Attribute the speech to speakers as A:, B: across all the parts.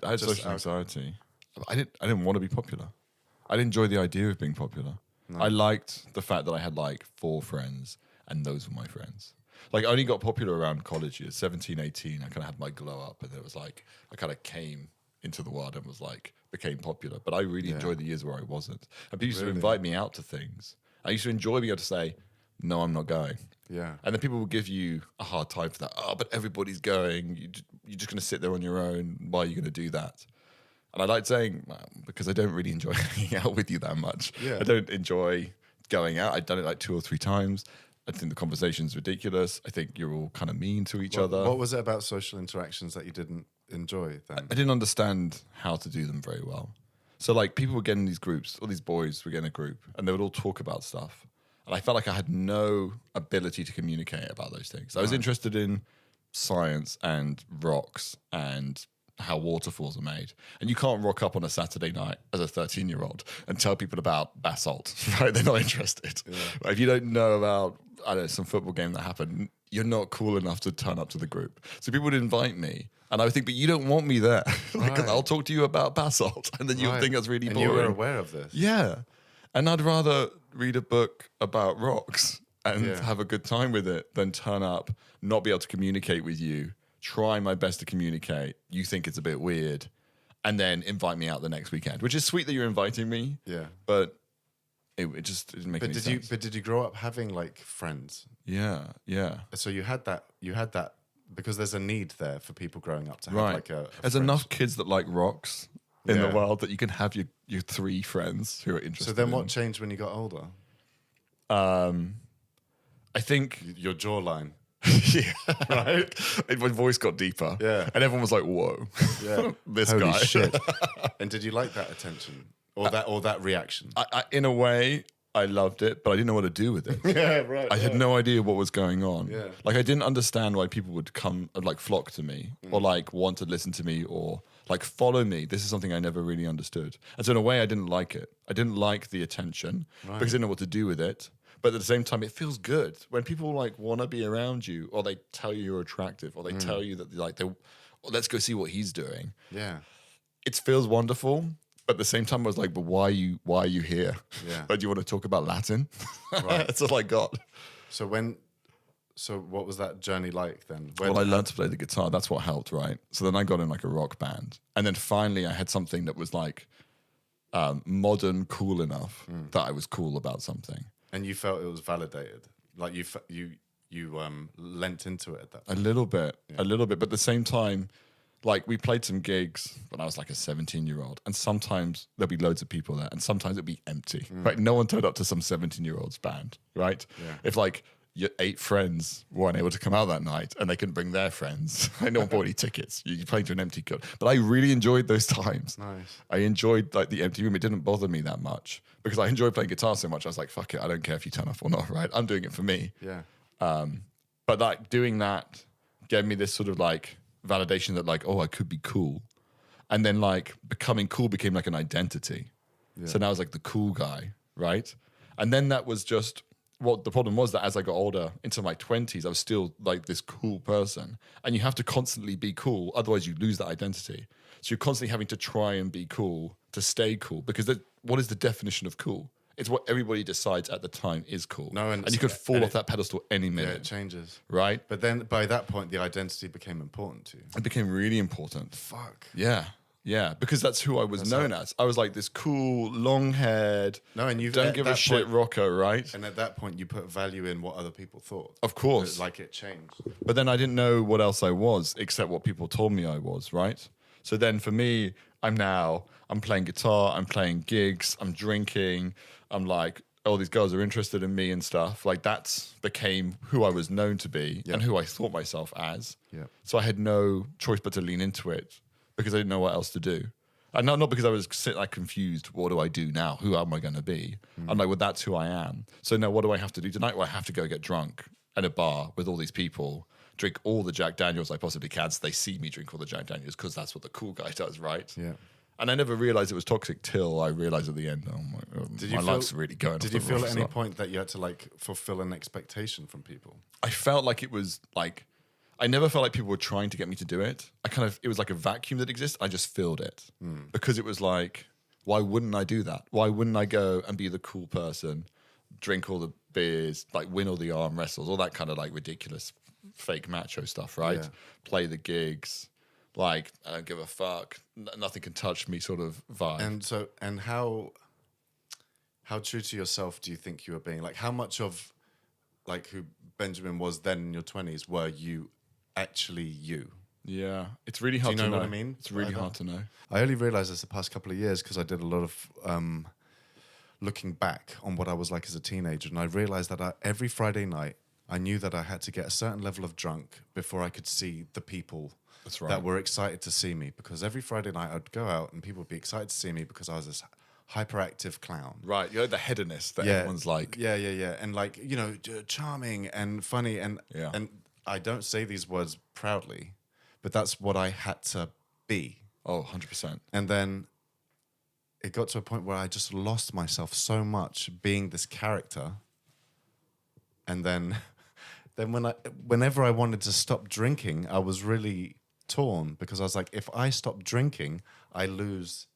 A: I had
B: Just
A: social anxiety. I didn't want to be popular. I didn't enjoy the idea of being popular. I liked the fact that I had like 4 friends and those were my friends. Like I only got popular around college years, 17, 18. I kind of had my glow up and it was like, I kind of came into the world and was like, became popular. But I really enjoyed the years where I wasn't. And people used to invite me out to things. I used to enjoy being able to say, no, I'm not going.
B: Yeah.
A: And then people will give you a hard time for that. Oh, but everybody's going. You're just going to sit there on your own. Why are you going to do that? And I like saying, well, because I don't really enjoy hanging out with you that much.
B: Yeah.
A: I don't enjoy going out. I've done it like 2 or 3 times. I think the conversation's ridiculous. I think you're all kind of mean to each other.
B: What was it about social interactions that you didn't enjoy then?
A: I didn't understand how to do them very well. So like people would get in these groups, all these boys would get in a group and they would all talk about stuff. And I felt like I had no ability to communicate about those things. I was interested in science and rocks and how waterfalls are made. And you can't rock up on a Saturday night as a 13-year-old and tell people about basalt, right? They're not interested. Yeah. Right? If you don't know about, I don't know, some football game that happened, you're not cool enough to turn up to the group. So people would invite me. And I would think, but you don't want me there. Like, I'll talk to you about basalt. And then you would think that's really boring.
B: And you were aware of this.
A: Yeah. And I'd rather read a book about rocks and have a good time with it than turn up, not be able to communicate with you, try my best to communicate, you think it's a bit weird, and then invite me out the next weekend, which is sweet that you're inviting me.
B: Yeah.
A: But it just didn't make any sense.
B: But did you grow up having like friends?
A: Yeah, yeah.
B: So you had that because there's a need there for people growing up to have like a
A: There's enough kids that like rocks in the world that you can have your 3 friends who are interested.
B: So then what changed when you got older?
A: I think
B: your jawline.
A: yeah, right. My voice got deeper.
B: Yeah,
A: and everyone was like, "Whoa, this
B: Holy
A: guy!"
B: Shit. And did you like that attention or that reaction?
A: I, in a way, I loved it, but I didn't know what to do with it.
B: Yeah, right.
A: I had no idea what was going on.
B: Yeah.
A: Like I didn't understand why people would come and like flock to me or like want to listen to me or like follow me. This is something I never really understood. And so in a way, I didn't like it. I didn't like the attention because I didn't know what to do with it. But at the same time, it feels good when people like want to be around you, or they tell you you're attractive, or they tell you that like let's go see what he's doing.
B: Yeah,
A: it feels wonderful. But at the same time, I was like, but why are you here?
B: Yeah,
A: like, do you want to talk about Latin?
B: Right,
A: that's all I got.
B: So what was that journey like then?
A: Well, I learned to play the guitar. That's what helped, right? So then I got in like a rock band, and then finally I had something that was like modern, cool enough that I was cool about something.
B: And you felt it was validated, like you lent into it at that point.
A: A little bit. But at the same time, like we played some gigs when I was like a 17-year-old, and sometimes there'll be loads of people there, and sometimes it'll be empty. Right? No one turned up to some 17-year-old's band, right? Yeah. If like your 8 friends weren't able to come out that night and they couldn't bring their friends, no one bought any tickets. You played to an empty club. But I really enjoyed those times.
B: Nice.
A: I enjoyed like the empty room. It didn't bother me that much because I enjoyed playing guitar so much. I was like, fuck it, I don't care if you turn up or not, right? I'm doing it for me.
B: Yeah.
A: But like doing that gave me this sort of like validation that like, oh, I could be cool. And then like becoming cool became like an identity. Yeah. So now I was like the cool guy, right? And then that was just what the problem was, that as I got older into my 20s, I was still like this cool person. And you have to constantly be cool, otherwise you lose that identity. So you're constantly having to try and be cool to stay cool, because what is the definition of cool? It's what everybody decides at the time is cool. No, and you could fall off that pedestal any minute.
B: Yeah, it changes.
A: Right?
B: But then by that point, the identity became important to you.
A: It became really important.
B: Fuck.
A: Yeah. Yeah, because that's who I was known as. I was like this cool, long-haired, don't give a shit rocker, right?
B: And at that point, you put value in what other people thought.
A: Of course.
B: Like it changed.
A: But then I didn't know what else I was except what people told me I was, right? So then for me, I'm playing guitar, I'm playing gigs, I'm drinking, I'm like, oh, these girls are interested in me and stuff. Like that's became who I was known to be and who I thought myself as. Yeah. So I had no choice but to lean into it, because I didn't know what else to do. And not because I was like confused, what do I do now? Who am I going to be? I'm like, well, that's who I am. So now what do I have to do tonight? Well, I have to go get drunk at a bar with all these people, drink all the Jack Daniels I possibly can, so they see me drink all the Jack Daniels, because that's what the cool guy does, right? Yeah. And I never realized it was toxic till I realized at the end, oh my God, my life's really going off the
B: Did you feel at any
A: point
B: point that you had to like fulfill an expectation from people?
A: I felt like it was like, I never felt like people were trying to get me to do it. It was like a vacuum that exists. I just filled it because it was like, why wouldn't I do that? Why wouldn't I go and be the cool person, drink all the beers, like win all the arm wrestles, all that kind of like ridiculous fake macho stuff, right?
B: Yeah.
A: Play the gigs, like I don't give a fuck, nothing can touch me sort of vibe.
B: And how true to yourself do you think you were being? Like, how much of like who Benjamin was then in your 20s were you actually you?
A: Yeah, it's really hard
B: Do you
A: to
B: know
A: know.
B: what I mean?
A: It's really hard to know.
B: I only realized this the past couple of years because I did a lot of looking back on what I was like as a teenager, and I realized that every Friday night I knew that I had to get a certain level of drunk before I could see the people
A: That's right.
B: that were excited to see me, because every Friday night I'd go out and people would be excited to see me because I was this hyperactive clown.
A: Right, you're the hedonist that everyone's like.
B: Yeah. And like, you know, charming and funny. And I don't say these words proudly, but that's what I had to be.
A: Oh, 100%.
B: And then it got to a point where I just lost myself so much being this character. And then whenever I wanted to stop drinking, I was really torn because I was like, if I stop drinking, I lose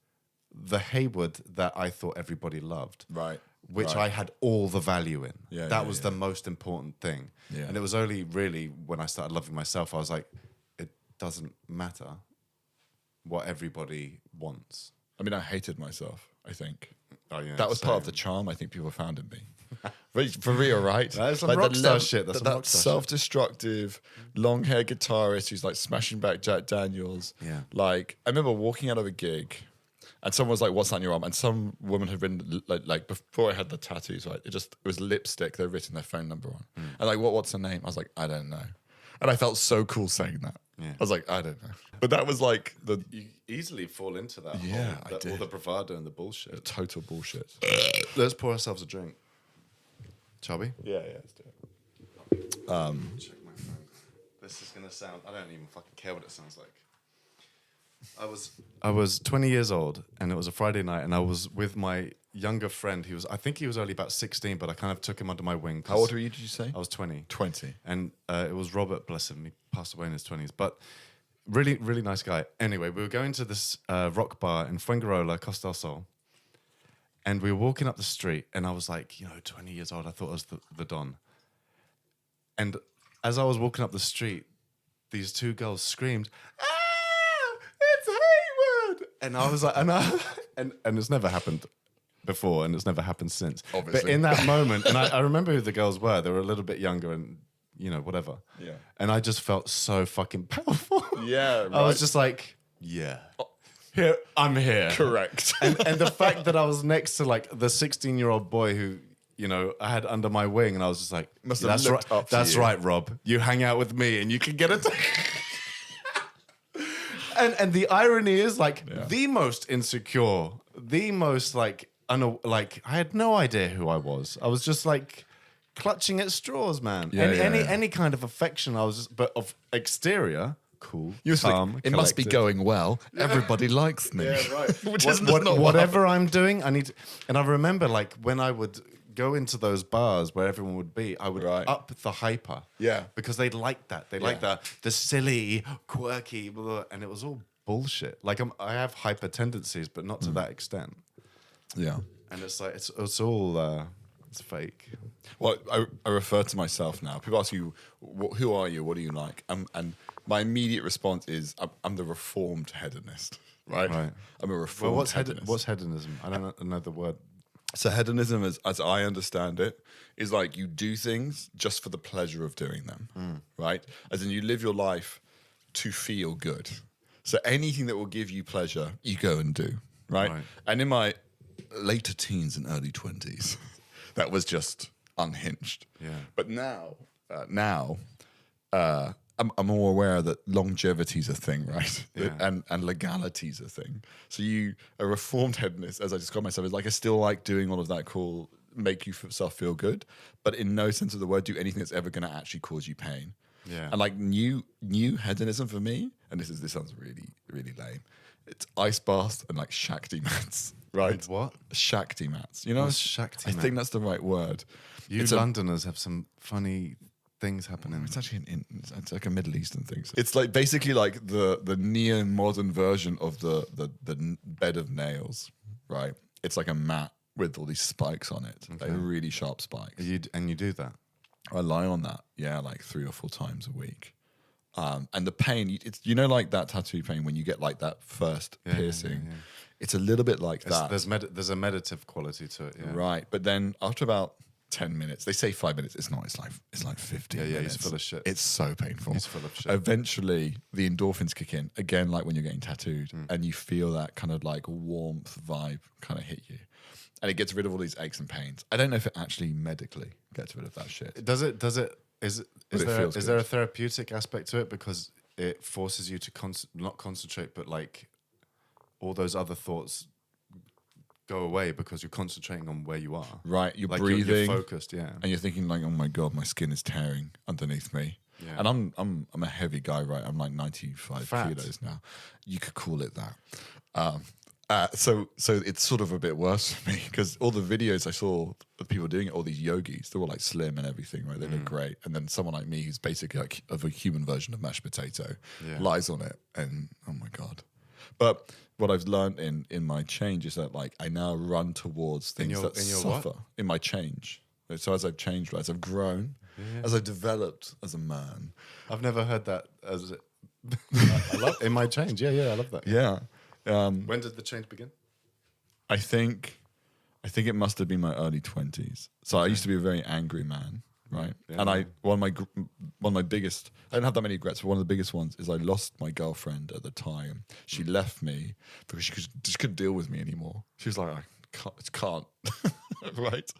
B: the Heywood that I thought everybody loved.
A: Right.
B: Which I had all the value in. That was the most important thing.
A: Yeah.
B: And it was only really when I started loving myself, I was like, it doesn't matter what everybody wants.
A: I mean, I hated myself, I think.
B: Oh, yeah,
A: that was part of the charm I think people found in me. For real, right?
B: That's some rockstar shit. That's some
A: that
B: rockstar shit.
A: self-destructive, long-haired guitarist who's like smashing back Jack Daniels.
B: Yeah.
A: Like, I remember walking out of a gig and someone was like, "What's that on your arm?" And some woman had written, like before I had the tattoos, right? It was lipstick. They'd written their phone number on. And like, what's her name? I was like, I don't know. And I felt so cool saying that.
B: Yeah.
A: I was like, I don't know. But that was like
B: You easily fall into that.
A: Yeah, I did.
B: All the bravado and the bullshit.
A: total bullshit.
B: Let's pour ourselves a drink. Shall we?
A: Yeah, let's do it.
B: Check my phone. This is gonna sound. I don't even fucking care what it sounds like. I was 20 years old, and it was a Friday night, and I was with my younger friend. I think he was only about 16, but I kind of took him under my wing.
A: How old were you, did you say?
B: I was 20.
A: 20.
B: And it was Robert, bless him. He passed away in his 20s, but really, really nice guy. Anyway, we were going to this rock bar in Fuengirola, Costa del Sol, and we were walking up the street, and I was like, 20 years old, I thought I was the Don. And as I was walking up the street, these two girls screamed, "Ah, it's Heywood!" And I was like, and it's never happened before, and it's never happened since.
A: Obviously.
B: But in that moment, and I remember who the girls were. They were a little bit younger and, whatever.
A: Yeah.
B: And I just felt so fucking powerful.
A: Yeah, right.
B: I was just like, here, I'm here.
A: Correct.
B: And the fact that I was next to like the 16-year-old boy who, I had under my wing, and I was just like,
A: Must have
B: that's
A: looked
B: right,
A: up to
B: that's
A: you."
B: right, Rob. You hang out with me, and you can get it. And the irony is, like, the most insecure, the most like, I had no idea who I was. I was just like clutching at straws, man.
A: Yeah,
B: any kind of affection, I was just, but of exterior. Cool.
A: You were
B: calm,
A: like, it must be
B: collected.
A: going well. Everybody likes me.
B: Yeah, right.
A: Which is not what
B: whatever I'm doing, I need to. And I remember, like, when I would go into those bars where everyone would be, I would up the hyper.
A: Yeah.
B: Because they liked that. They liked the silly, quirky, blah, blah, and it was all bullshit. Like, I have hyper tendencies, but not to that extent.
A: Yeah.
B: And it's like, it's all, it's fake.
A: Well, I refer to myself now. People ask you, who are you? What do you like? And my immediate response is, I'm the reformed hedonist, right? I'm a reformed hedonist.
B: What's hedonism? I don't know the word.
A: So hedonism, as I understand it, is like you do things just for the pleasure of doing them, right? As in you live your life to feel good. So anything that will give you pleasure, you go and do, right? And in my later teens and early 20s, that was just unhinged.
B: Yeah.
A: But now, I'm more aware that longevity is a thing, right?
B: Yeah.
A: And legality is a thing. So a reformed hedonist, as I describe myself, is like I still like doing all of that cool, make yourself feel good, but in no sense of the word do anything that's ever going to actually cause you pain.
B: Yeah.
A: And like new hedonism for me, and this sounds really, really lame. It's ice baths and like Shakti mats, right?
B: And what?
A: Shakti mats. You know,
B: What's Shakti
A: I
B: mat?
A: think that's the right word.
B: You Londoners have some funny things happening.
A: It's actually it's like a Middle Eastern thing. It's like basically like the neo-modern version of the bed of nails, right? It's like a mat with all these spikes on it, like really sharp spikes.
B: You do that?
A: I lie on that, yeah, like 3 or 4 times a week. And the pain, it's like that tattoo pain when you get like that first piercing. Yeah. It's a little bit like that.
B: There's a meditative quality to it, yeah.
A: Right? But then after about 10 minutes, they say 5 minutes. It's not. It's like 15 minutes.
B: Yeah, he's full of shit.
A: It's so painful.
B: He's full of shit.
A: Eventually, the endorphins kick in again, like when you're getting tattooed, and you feel that kind of like warmth vibe kind of hit you. And it gets rid of all these aches and pains. I don't know if it actually medically gets rid of that shit.
B: Does it? Is there a therapeutic aspect to it because it forces you to not concentrate, but like all those other thoughts go away because you're concentrating on where you are.
A: Right, you're
B: like
A: breathing,
B: you're focused, yeah,
A: and you're thinking like, oh my god, my skin is tearing underneath me. Yeah. And I'm a heavy guy, right? I'm like 95 kilos now. You could call it that. So it's sort of a bit worse for me because all the videos I saw of people doing it, all these yogis, they're all like slim and everything, right? They look great. And then someone like me who's basically like of a human version of mashed potato lies on it and oh my God. But what I've learned in my change is that like I now run towards things that suffer in my change. So as I've changed, as I've grown, as I've developed as a man.
B: I've never heard that as I love in my change. Yeah, I love that.
A: Yeah.
B: When did the change begin?
A: I think it must have been my early 20s. So I used to be a very angry man, right? Yeah. And one of my biggest, I don't have that many regrets, but one of the biggest ones is I lost my girlfriend at the time. She left me because she just couldn't deal with me anymore. She was like, I can't, right?